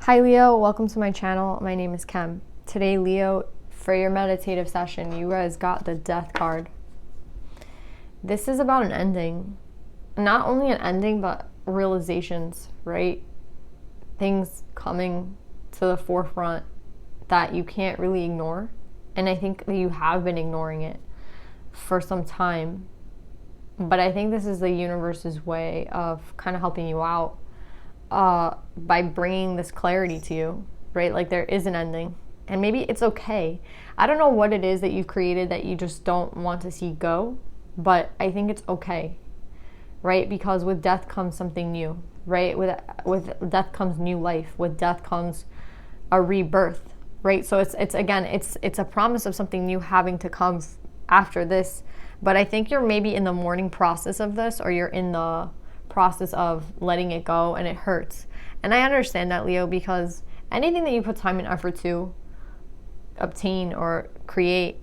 Hi Leo, welcome to my channel. My name is Kem. Today, Leo, for your meditative session, you guys got the Death card. This is about an ending. Not only an ending, but realizations, right? Things coming to the forefront that you can't really ignore. And I think that you have been ignoring it for some time. But I think this is the universe's way of kind of helping you out. By bringing this clarity to you, right? Like there is an ending and maybe it's okay. I don't know what it is that you've created that you just don't want to see go, but I think it's okay, right? Because with death comes something new, right? With death comes new life. With death comes a rebirth, right? So it's a promise of something new having to come after this. But I think you're maybe in the mourning process of this, or you're in the process of letting it go, and it hurts. And I understand that, Leo, because anything that you put time and effort to obtain or create,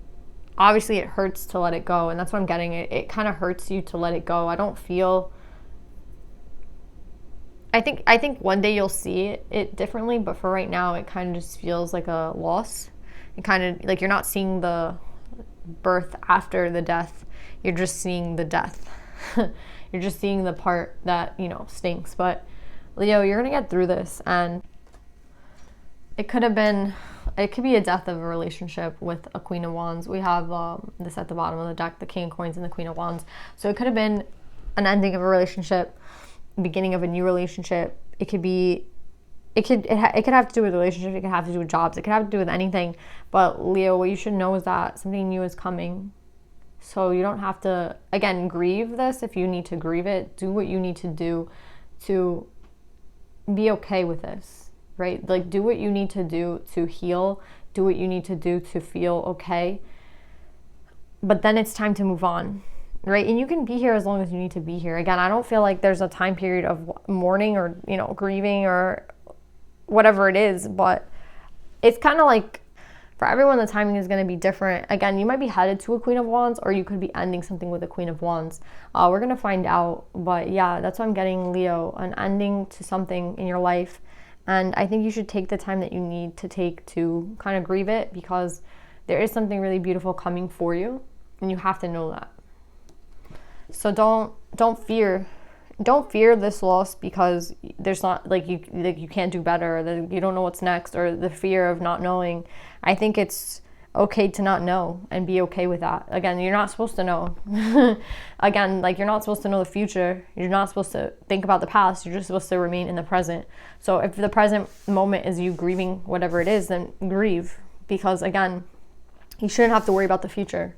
obviously it hurts to let it go. And that's what I'm getting. It kind of hurts you to let it go. I think one day you'll see it differently, but for right now it kind of just feels like a loss. It kind of like you're not seeing the birth after the death, you're just seeing the death. You're just seeing the part that, stinks. But Leo, you're going to get through this. And it could be a death of a relationship with a Queen of Wands. We have this at the bottom of the deck, the King of Coins and the Queen of Wands. So it could have been an ending of a relationship, beginning of a new relationship. It could have to do with relationships. It could have to do with jobs. It could have to do with anything. But Leo, what you should know is that something new is coming. So you don't have to, again, grieve this if you need to grieve it. Do what you need to do to be okay with this, right? Like, do what you need to do to heal. Do what you need to do to feel okay. But then it's time to move on, right? And you can be here as long as you need to be here. Again, I don't feel like there's a time period of mourning or, grieving or whatever it is. But it's kind of like, for everyone, the timing is going to be different. Again, you might be headed to a Queen of Wands, or you could be ending something with a Queen of Wands. We're going to find out. But yeah, that's what I'm getting, Leo. An ending to something in your life. And I think you should take the time that you need to take to kind of grieve it, because there is something really beautiful coming for you. And you have to know that. So don't fear this loss, because there's not like you can't do better, or that you don't know what's next, or the fear of not knowing. I think it's okay to not know and be okay with that. Again, you're not supposed to know. Again, like, you're not supposed to know the future. You're not supposed to think about the past. You're just supposed to remain in the present. So if the present moment is you grieving whatever it is, then grieve, because again, you shouldn't have to worry about the future.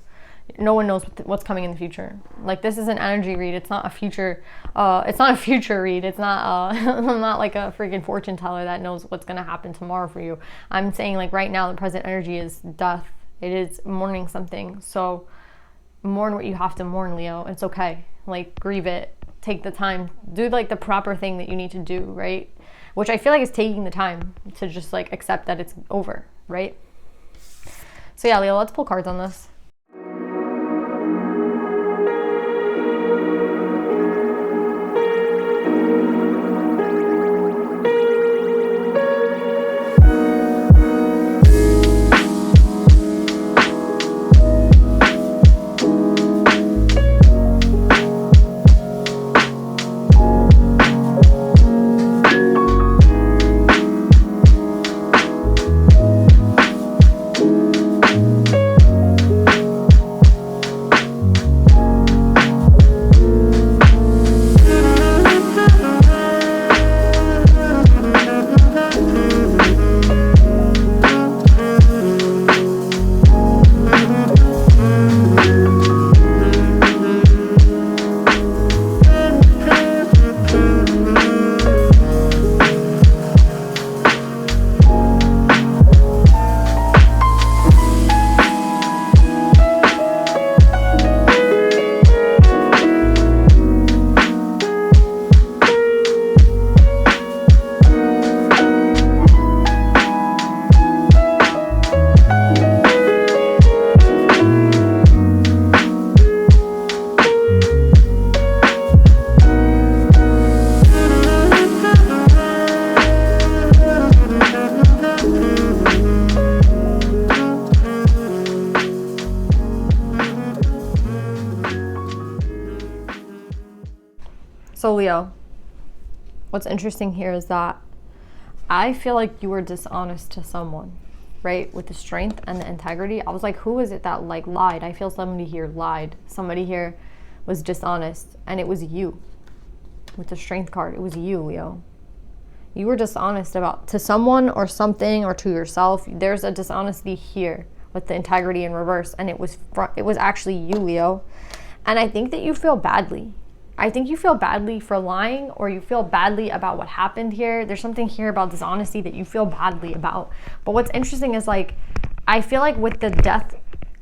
No one knows what's coming in the future. Like, this is an energy read. It's not a future. It's not a future read. It's not. I'm not like a freaking fortune teller that knows what's gonna happen tomorrow for you. I'm saying, like, right now, the present energy is death. It is mourning something. So mourn what you have to mourn, Leo. It's okay. Like, grieve it. Take the time. Do like the proper thing that you need to do, right? Which I feel like is taking the time to just like accept that it's over, right? So yeah, Leo, let's pull cards on this. So Leo, what's interesting here is that I feel like you were dishonest to someone, right? With the strength and the integrity. I was like, who is it that like lied? I feel somebody here lied. Somebody here was dishonest, and it was you. With the strength card, it was you, Leo. You were dishonest about to someone or something or to yourself. There's a dishonesty here with the integrity in reverse, and it was actually you, Leo. And I think that you feel badly. I think you feel badly for lying, or you feel badly about what happened here. There's something here about dishonesty that you feel badly about. But what's interesting is like, I feel like with the death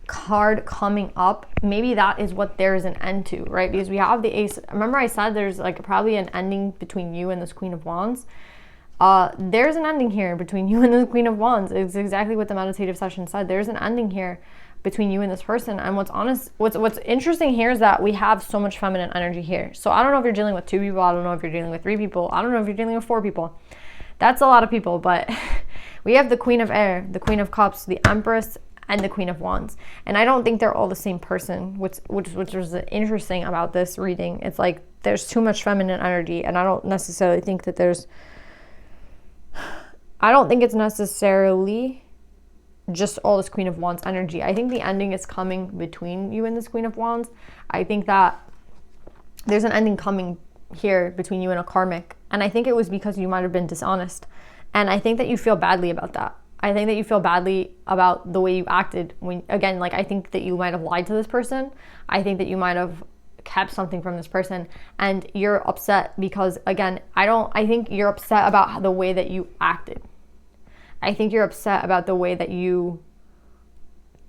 card coming up, maybe that is what there is an end to, right? Because we have the ace. Remember I said there's like probably an ending between you and this Queen of Wands. There's an ending here between you and the Queen of Wands. It's exactly what the meditative session said. There's an ending here between you and this person. And what's interesting here is that we have so much feminine energy here. So I don't know if you're dealing with 2 people. I don't know if you're dealing with 3 people. I don't know if you're dealing with 4 people. That's a lot of people, but we have the Queen of Air, the Queen of Cups, the Empress, and the Queen of Wands. And I don't think they're all the same person, which was interesting about this reading. It's like there's too much feminine energy, and I don't necessarily think that I don't think it's necessarily just all this Queen of Wands energy. I think the ending is coming between you and this Queen of Wands. I think that there's an ending coming here between you and a karmic. And I think it was because you might have been dishonest. And I think that you feel badly about that. I think that you feel badly about the way you acted when, again, like I think that you might have lied to this person. I think that you might have kept something from this person, and you're upset because, again, I think you're upset about the way that you acted. I think you're upset about the way that you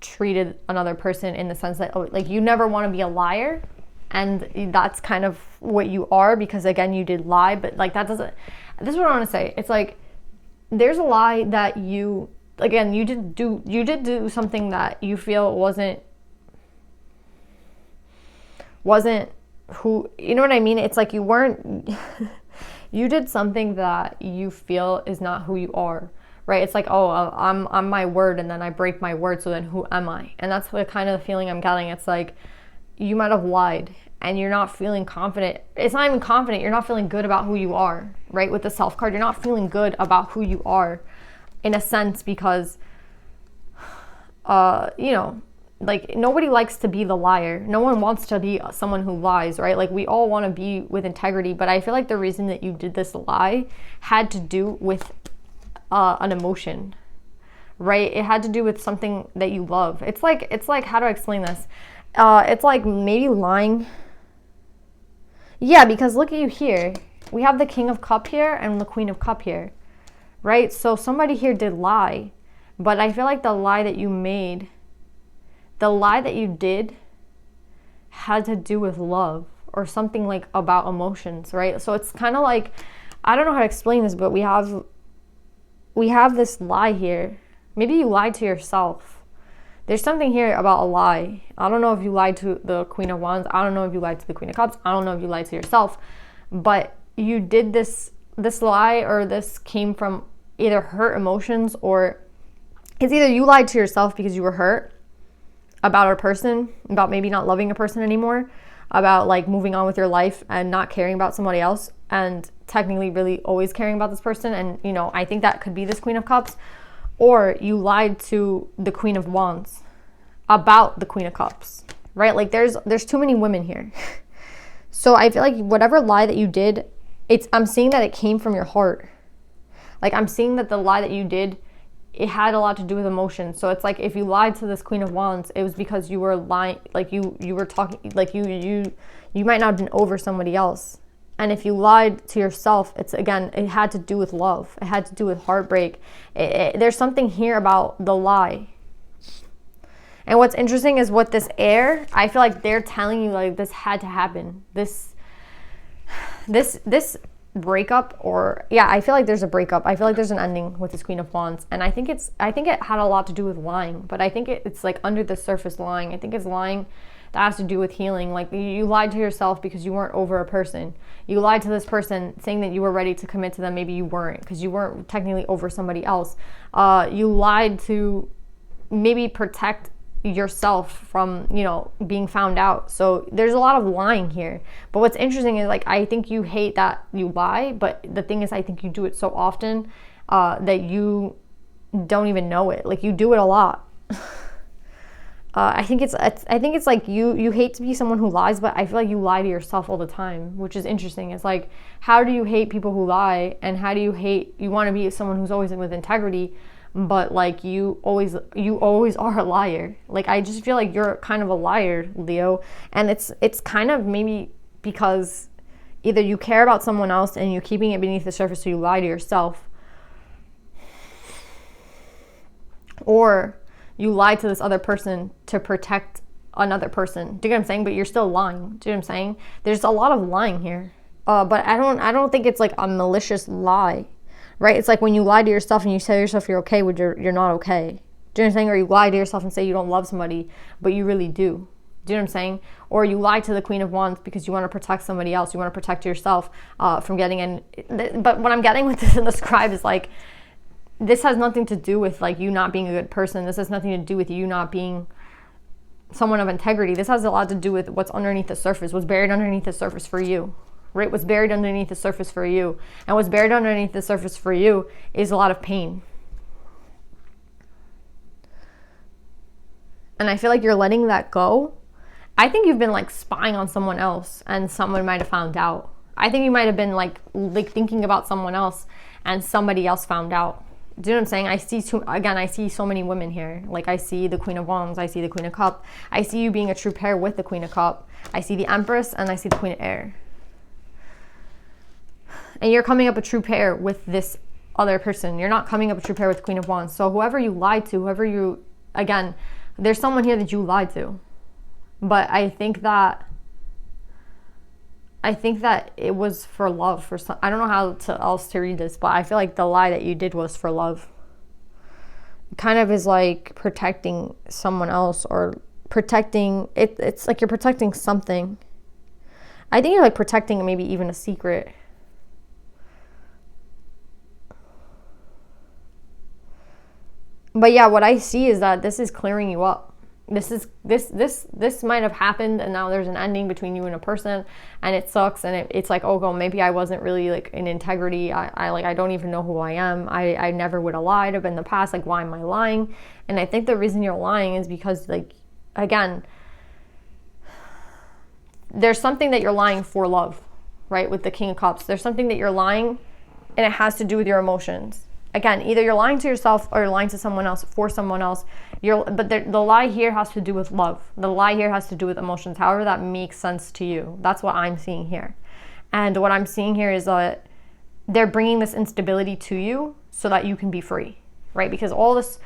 treated another person, in the sense that, oh, like, you never want to be a liar, and that's kind of what you are, because again, you did lie, but like that doesn't, this is what I want to say. It's like, there's a lie that you, again, you did do something that you feel wasn't who, you know what I mean? It's like you weren't, you did something that you feel is not who you are, right? It's like, oh, I'm my word, and then I break my word, so then who am I? And that's the kind of feeling I'm getting. It's like, you might have lied, and you're not feeling confident. It's not even confident. You're not feeling good about who you are, right? With the Self card, you're not feeling good about who you are, in a sense, because, you know, like, nobody likes to be the liar. No one wants to be someone who lies, right? Like, we all want to be with integrity, but I feel like the reason that you did this lie had to do with an emotion, right? It had to do with something that you love. It's like, how do I explain this? It's like maybe lying. Yeah, because look at you here. We have the King of Cup here and the Queen of Cup here, right? So somebody here did lie, but I feel like the lie that you made, the lie that you did, had to do with love or something, like about emotions, right? So it's kind of like, I don't know how to explain this, but we have this lie here. Maybe you lied to yourself. There's something here about a lie. I don't know if you lied to the Queen of Wands. I don't know if you lied to the Queen of Cups. I don't know if you lied to yourself. But you did this lie, or this came from either hurt emotions, or it's either you lied to yourself because you were hurt about a person, about maybe not loving a person anymore, about like moving on with your life and not caring about somebody else, and technically really always caring about this person. And, you know, I think that could be this Queen of Cups. Or you lied to the Queen of Wands about the Queen of Cups, right? Like, there's too many women here. So I feel like whatever lie that you did, I'm seeing that it came from your heart. Like, I'm seeing that the lie that you did, it had a lot to do with emotion. So it's like, if you lied to this Queen of Wands, it was because you were lying, like you were talking, like you might not have been over somebody else. And if you lied to yourself, it's, again, it had to do with love. It had to do with heartbreak. There's something here about the lie. And what's interesting is with this air, I feel like they're telling you, like, this had to happen. This breakup, or, yeah, I feel like there's a breakup. I feel like there's an ending with this Queen of Wands. And I think it had a lot to do with lying. But I think it's like under the surface lying. I think it's lying that has to do with healing. Like, you lied to yourself because you weren't over a person. You lied to this person saying that you were ready to commit to them. Maybe you weren't, because you weren't technically over somebody else. You lied to maybe protect yourself from, being found out. So there's a lot of lying here. But what's interesting is, like, I think you hate that you lie, but the thing is, I think you do it so often that you don't even know it. Like, you do it a lot. I think it's like you hate to be someone who lies, but I feel like you lie to yourself all the time, which is interesting. It's like, how do you hate people who lie, and how do you want to be someone who's always with integrity, but like you always are a liar. Like, I just feel like you're kind of a liar, Leo, and it's kind of maybe because either you care about someone else and you're keeping it beneath the surface, so you lie to yourself, or you lie to this other person to protect another person. Do you get what I'm saying? But you're still lying. Do you know what I'm saying? There's a lot of lying here. But I don't think it's like a malicious lie, right? It's like when you lie to yourself and you tell yourself you're okay when you're not okay. Do you know what I'm saying? Or you lie to yourself and say you don't love somebody, but you really do. Do you know what I'm saying? Or you lie to the Queen of Wands because you want to protect somebody else. You want to protect yourself from getting in. But what I'm getting with this in the scribe is like, this has nothing to do with like you not being a good person. This has nothing to do with you not being someone of integrity. This has a lot to do with what's underneath the surface, what's buried underneath the surface for you, right? What's buried underneath the surface for you. And what's buried underneath the surface for you is a lot of pain. And I feel like you're letting that go. I think you've been like spying on someone else and someone might have found out. I think you might have been like thinking about someone else and somebody else found out. Do you know what I'm saying? I see so many women here. Like, I see the Queen of Wands, I see the Queen of Cups. I see you being a true pair with the Queen of Cups. I see the Empress, and I see the Queen of Air. And you're coming up a true pair with this other person. You're not coming up a true pair with the Queen of Wands. So whoever you lied to, again, there's someone here that you lied to. But I think that it was for love. I don't know how else to read this, but I feel like the lie that you did was for love. It kind of is like protecting someone else, or protecting it. It's like you're protecting something. I think you're like protecting maybe even a secret. But yeah, what I see is that this is clearing you up. This might have happened, and now there's an ending between you and a person, and it sucks, and it's like, oh, God, maybe I wasn't really like in integrity. I don't even know who I am. I never would have lied in the past. Like, why am I lying? And I think the reason you're lying is because, like, again, there's something that you're lying for love, right? With the King of Cups, there's something that you're lying, and it has to do with your emotions. Again, either you're lying to yourself or you're lying to someone else for someone else. But the lie here has to do with love. The lie here has to do with emotions, however that makes sense to you. That's what I'm seeing here. And what I'm seeing here is that they're bringing this instability to you so that you can be free, right? Because all this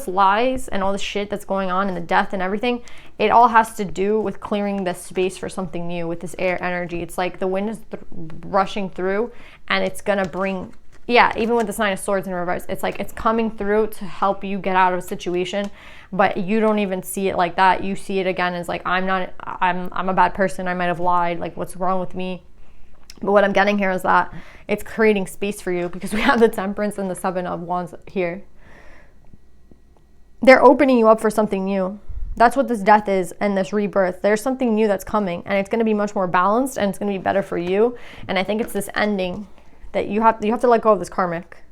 lies and all this shit that's going on and the death and everything, it all has to do with clearing the space for something new with this air energy. It's like the wind is rushing through, and it's going to bring... Yeah, even with the Nine of Swords in reverse, it's like it's coming through to help you get out of a situation, but you don't even see it like that. You see it again as like, I'm a bad person. I might have lied. Like, what's wrong with me? But what I'm getting here is that it's creating space for you, because we have the Temperance and the Seven of Wands here. They're opening you up for something new. That's what this death is, and this rebirth. There's something new that's coming, and it's going to be much more balanced, and it's going to be better for you. And I think it's this ending that you have to let go of this karmic.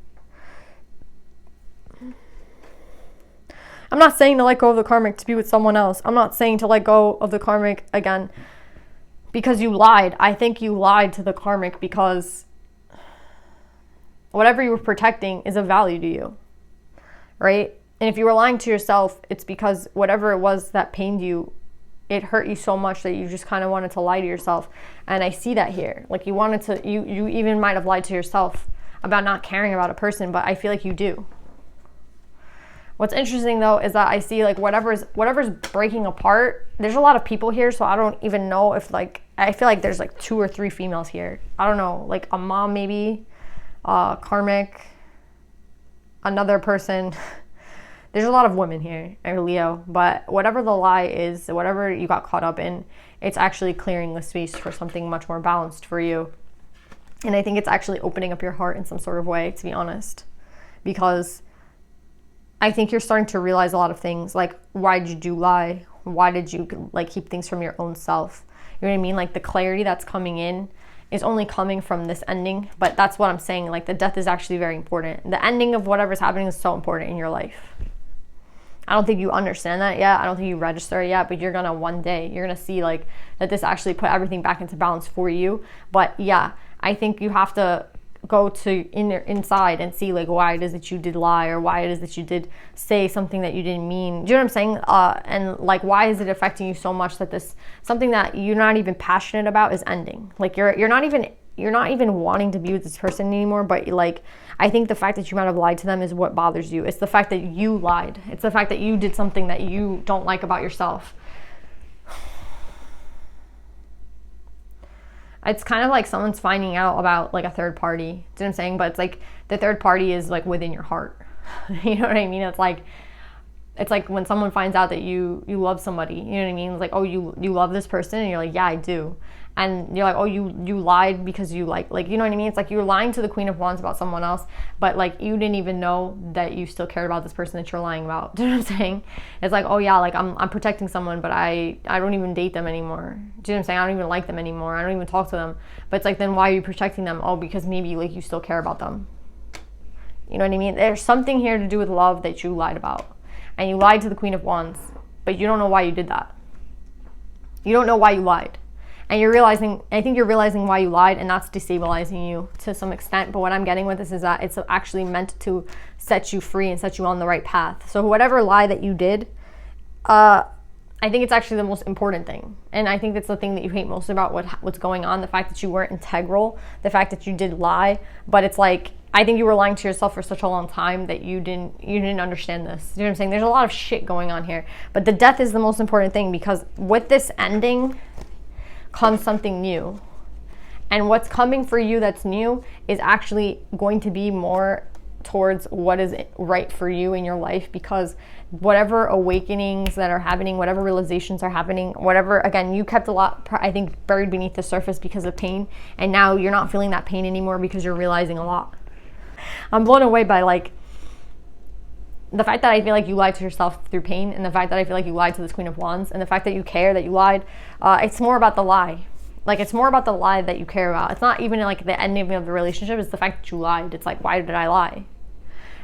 I'm not saying to let go of the karmic to be with someone else. I'm not saying to let go of the karmic again because you lied. I think you lied to the karmic because whatever you were protecting is of value to you, right? And if you were lying to yourself, it's because whatever it was that pained you, it hurt you so much that you just kind of wanted to lie to yourself. And I see that here. Like, you wanted to, you even might have lied to yourself about not caring about a person, but I feel like you do. What's interesting though is that I see like whatever's breaking apart, there's a lot of people here, so I don't even know if like, I feel like there's like 2 or 3 females here. I don't know, like a mom maybe, karmic, another person. There's a lot of women here, Leo, but whatever the lie is, whatever you got caught up in, it's actually clearing the space for something much more balanced for you. And I think it's actually opening up your heart in some sort of way, to be honest, because I think you're starting to realize a lot of things, like, why did you lie? Why did you like keep things from your own self? You know what I mean? Like, the clarity that's coming in is only coming from this ending. But that's what I'm saying. Like, the death is actually very important. The ending of whatever's happening is so important in your life. I don't think you understand that yet. I don't think you register it yet, but you're gonna one day, you're gonna see like that this actually put everything back into balance for you. But yeah, I think you have to go to inside and see like why it is that you did lie, or why it is that you did say something that you didn't mean. Do you know what I'm saying? And like, why is it affecting you so much that this something that you're not even passionate about is ending? Like, you're not even wanting to be with this person anymore, but like, I think the fact that you might have lied to them is what bothers you. It's the fact that you lied. It's the fact that you did something that you don't like about yourself. It's kind of like someone's finding out about like a third party. Do you know what I'm saying? But it's like the third party is like within your heart. You know what I mean? It's like when someone finds out that you love somebody. You know what I mean? It's like, oh, you love this person, and you're like, yeah, I do. And you're like, oh, you lied because you like, you know what I mean? It's like you're lying to the Queen of Wands about someone else, but like you didn't even know that you still cared about this person that you're lying about. Do you know what I'm saying? It's like, oh yeah, like I'm protecting someone, but I don't even date them anymore. Do you know what I'm saying? I don't even like them anymore. I don't even talk to them. But it's like, then why are you protecting them? Oh, because maybe like you still care about them. You know what I mean? There's something here to do with love that you lied about. And you lied to the Queen of Wands, but you don't know why you did that. You don't know why you lied. And I think you're realizing why you lied, and that's destabilizing you to some extent. But what I'm getting with this is that it's actually meant to set you free and set you on the right path. So whatever lie that you did, I think it's actually the most important thing. And I think that's the thing that you hate most about what's going on, the fact that you weren't integral, the fact that you did lie. But it's like, I think you were lying to yourself for such a long time that you didn't understand this. You know what I'm saying? There's a lot of shit going on here. But the death is the most important thing, because with this ending comes something new. And what's coming for you that's new is actually going to be more towards what is right for you in your life, because whatever awakenings that are happening, whatever realizations are happening, whatever, again, you kept a lot, I think, buried beneath the surface because of pain, and now you're not feeling that pain anymore because you're realizing a lot. I'm blown away by like the fact that I feel like you lied to yourself through pain, and the fact that I feel like you lied to this Queen of Wands, and the fact that you care that you lied. It's more about the lie. Like, it's more about the lie that you care about. It's not even like the ending of the relationship. It's the fact that you lied. It's like, why did I lie?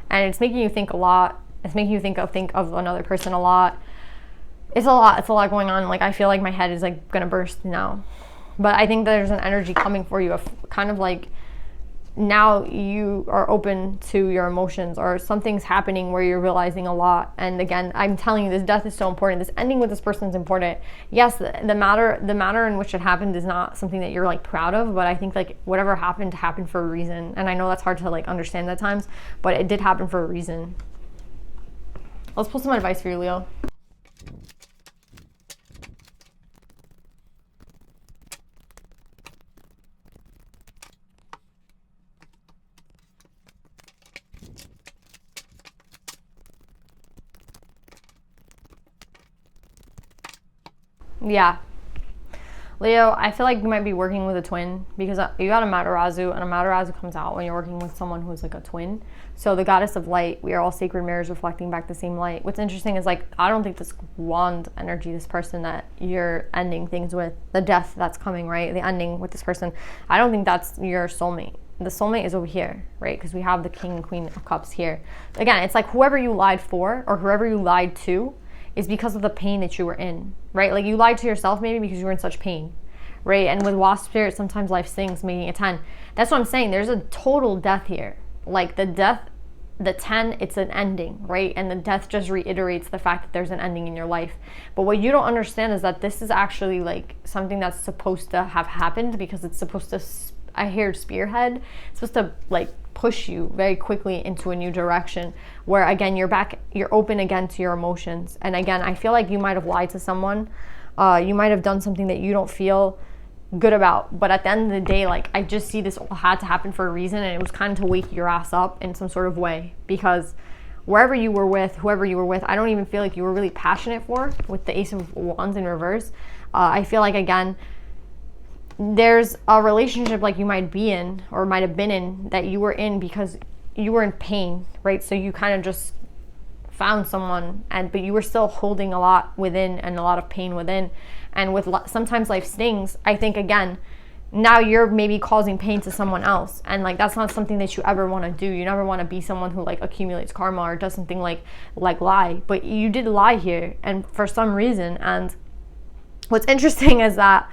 And it's making you think a lot. It's making you think of another person a lot. It's a lot going on. Like, I feel like my head is like gonna burst now. But I think there's an energy coming for you of kind of like, now you are open to your emotions, or something's happening where you're realizing a lot. And again, I'm telling you, this death is so important. This ending with this person is important. Yes, the matter in which it happened is not something that you're like proud of, but I think like whatever happened for a reason. And I know that's hard to like understand at times, but it did happen for a reason. Let's pull some advice for you, Leo. Yeah. Leo, I feel like you might be working with a twin, because you got a Matarazu, and a Matarazu comes out when you're working with someone who's like a twin. So the goddess of light, we are all sacred mirrors reflecting back the same light. What's interesting is like, I don't think this wand energy, this person that you're ending things with, the death that's coming, right? The ending with this person, I don't think that's your soulmate. The soulmate is over here, right? Because we have the King and Queen of Cups here. Again, it's like whoever you lied for, or whoever you lied to, is because of the pain that you were in, right? Like, you lied to yourself maybe because you were in such pain, right? And with Wasp Spirit, sometimes life sings, making a 10. That's what I'm saying. There's a total death here. Like, the death, the 10, it's an ending, right? And the death just reiterates the fact that there's an ending in your life. But what you don't understand is that this is actually like something that's supposed to have happened, because it's supposed to, I hear spearhead, it's supposed to like push you very quickly into a new direction, where again, you're open again to your emotions. And again, I feel like you might have lied to someone. You might have done something that you don't feel good about, but at the end of the day, like, I just see this all had to happen for a reason, and it was kind of to wake your ass up in some sort of way, because whoever you were with, I don't even feel like you were really passionate for, with the Ace of Wands in reverse. I feel like, again, there's a relationship like you might be in, or might have been in, that you were in because you were in pain, right? So you kind of just found someone, but you were still holding a lot within and a lot of pain within. And with sometimes life stings, I think, again, now you're maybe causing pain to someone else, and like that's not something that you ever want to do. You never want to be someone who like accumulates karma or does something like lie, but you did lie here, and for some reason. And what's interesting is that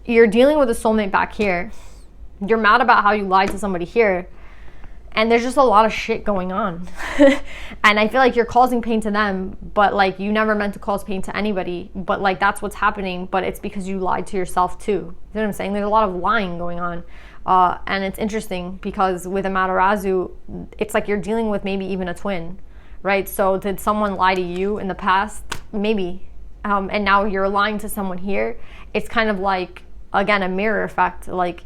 you're dealing with a soulmate back here. You're mad about how you lied to somebody here, and there's just a lot of shit going on. And I feel like you're causing pain to them, but like you never meant to cause pain to anybody, but like that's what's happening. But it's because you lied to yourself too. You know what I'm saying? There's a lot of lying going on. And it's interesting because with Amaterasu, it's like you're dealing with maybe even a twin, right? So did someone lie to you in the past? Maybe. And now you're lying to someone here. It's kind of like, again, a mirror effect. Like,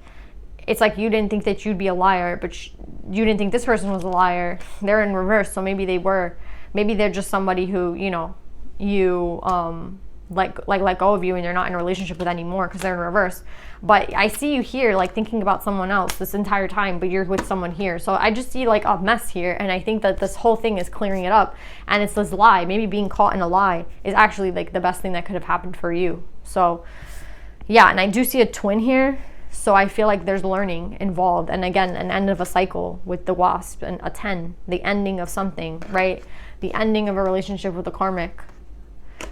it's like you didn't think that you'd be a liar, but you didn't think this person was a liar. They're in reverse, so maybe they were. Maybe they're just somebody who, you know, you let go of you and you're not in a relationship with anymore because they're in reverse. But I see you here like thinking about someone else this entire time, but you're with someone here. So I just see like a mess here, and I think that this whole thing is clearing it up. And it's this lie. Maybe being caught in a lie is actually like the best thing that could have happened for you. So yeah, and I do see a twin here. So I feel like there's learning involved. And again, an end of a cycle with the wasp and a 10, the ending of something, right? The ending of a relationship with a karmic.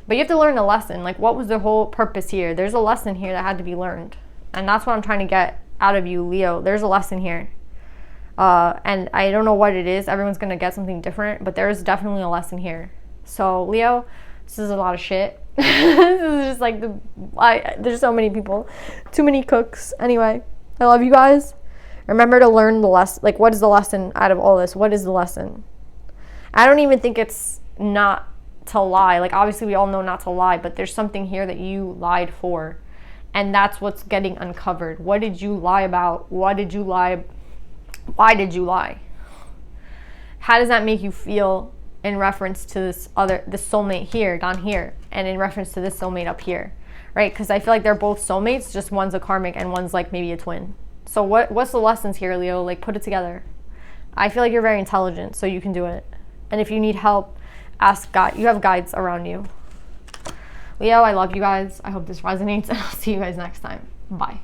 But you have to learn a lesson. Like, what was the whole purpose here? There's a lesson here that had to be learned. And that's what I'm trying to get out of you, Leo. There's a lesson here. And I don't know what it is. Everyone's going to get something different, but there's definitely a lesson here. So, Leo, this is a lot of shit. This is just like there's so many people, too many cooks. Anyway, I love you guys. Remember to learn the lesson. Like, what is the lesson out of all this? What is the lesson? I don't even think it's not to lie. Like, obviously we all know not to lie, but there's something here that you lied for, and that's what's getting uncovered. What did you lie about? What did you lie? Why did you lie? How does that make you feel in reference to this soulmate here, down here, and in reference to this soulmate up here, right? Because I feel like they're both soulmates, just one's a karmic and one's like maybe a twin. So what's the lessons here, Leo? Like, put it together. I feel like you're very intelligent, so you can do it. And if you need help, ask God. You have guides around you. Leo, I love you guys. I hope this resonates, and I'll see you guys next time. Bye.